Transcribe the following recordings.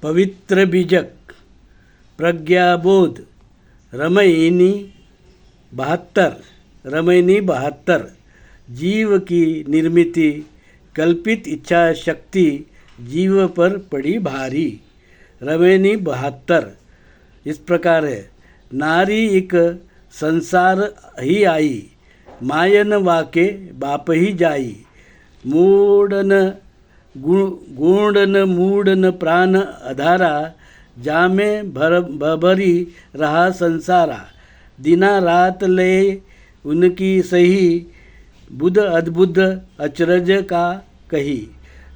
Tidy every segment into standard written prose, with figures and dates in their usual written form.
पवित्र बीजक प्रज्ञाबोध रमयिनी 72 जीव की निर्मित कल्पित इच्छा शक्ति जीव पर पड़ी भारी। रमयिनी 72 इस प्रकार है। नारी एक संसार ही आई, मायन वाके बाप ही जाई। मूडन गुणन मूडन प्राण अधारा, जामे भरी रहा संसारा। दिना रात ले उनकी सही, बुध अद्भुत अचरज का कही।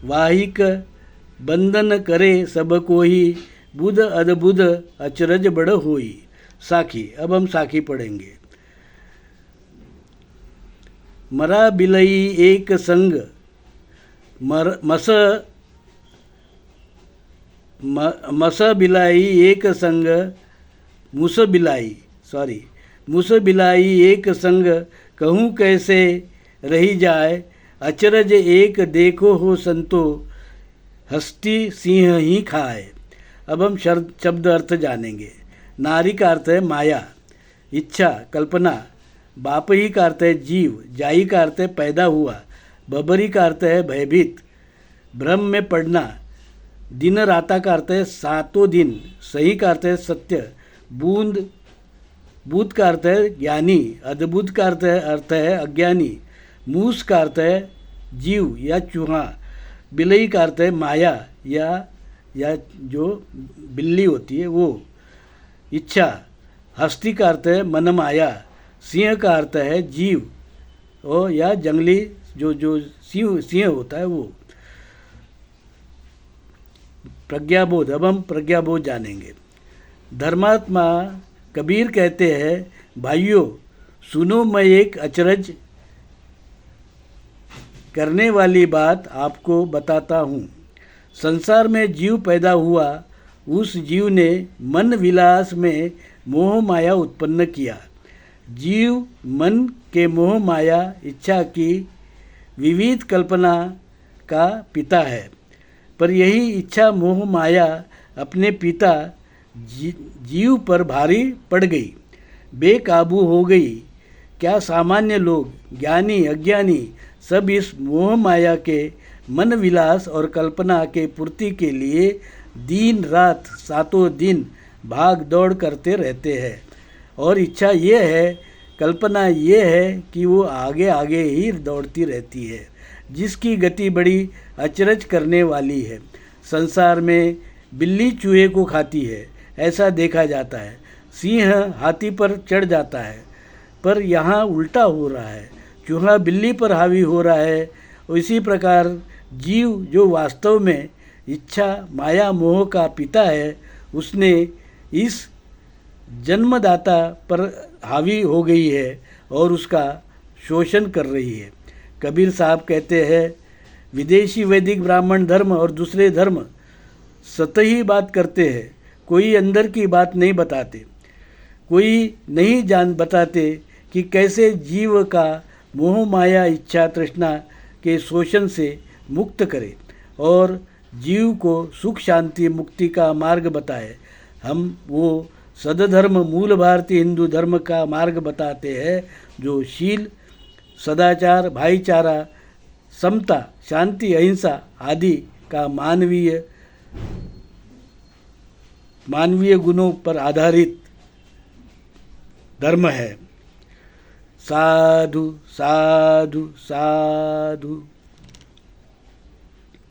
वाहिक बंधन करे सब कोई, बुध अद्भुत अचरज बड़ होई। साखी। अब हम साखी पढ़ेंगे। मरा बिलई एक संग, मस बिलाई एक संग, मुस बिलाई एक संग, कहूँ कैसे रही जाए। अचरज एक देखो हो संतो, हस्ती सिंह ही खाए। अब हम शब्द अर्थ जानेंगे। नारी का अर्थ है माया, इच्छा, कल्पना। बाप ही का अर्थ है जीव, जाई का अर्थ है पैदा हुआ। बबरी का अर्थ है भयभीत, भ्रम में पड़ना। दिन राता का अर्थ है सातों दिन। सही का अर्थ है सत्य। बूंद का अर्थ है ज्ञानी। अद्भुत का अर्थ है अज्ञानी। मूस का अर्थ है जीव या चूहा। बिलई का अर्थ है माया या जो बिल्ली होती है वो। इच्छा। हस्ती का अर्थ है मन माया। सिंह का अर्थ है जीव और या जंगली जो सिंह होता है वो। प्रज्ञाबोध। अब हम प्रज्ञाबोध जानेंगे। धर्मात्मा कबीर कहते हैं, भाइयों सुनो, मैं एक अचरज करने वाली बात आपको बताता हूँ। संसार में जीव पैदा हुआ, उस जीव ने मन विलास में मोह माया उत्पन्न किया। जीव मन के मोह माया इच्छा की विविध कल्पना का पिता है, पर यही इच्छा मोह माया अपने पिता जीव पर भारी पड़ गई, बेकाबू हो गई। क्या सामान्य लोग, ज्ञानी अज्ञानी, सब इस मोह माया के मन विलास और कल्पना के पूर्ति के लिए दिन रात सातों दिन भाग दौड़ करते रहते हैं। और इच्छा ये है, कल्पना ये है कि वो आगे आगे ही दौड़ती रहती है, जिसकी गति बड़ी अचरज करने वाली है। संसार में बिल्ली चूहे को खाती है, ऐसा देखा जाता है। सिंह हाथी पर चढ़ जाता है, पर यहाँ उल्टा हो रहा है, चूहा बिल्ली पर हावी हो रहा है। इसी प्रकार जीव जो वास्तव में इच्छा माया मोह का पिता है, उसने इस जन्मदाता पर हावी हो गई है और उसका शोषण कर रही है। कबीर साहब कहते हैं, विदेशी वैदिक ब्राह्मण धर्म और दूसरे धर्म सतही बात करते हैं, कोई अंदर की बात नहीं बताते। कोई नहीं बताते कि कैसे जीव का मोह माया इच्छा तृष्णा के शोषण से मुक्त करे और जीव को सुख शांति मुक्ति का मार्ग बताए। हम वो सदधर्म मूल भारतीय हिंदू धर्म का मार्ग बताते हैं, जो शील, सदाचार, भाईचारा, समता, शांति, अहिंसा आदि का मानवीय गुणों पर आधारित धर्म है। साधु साधु साधु।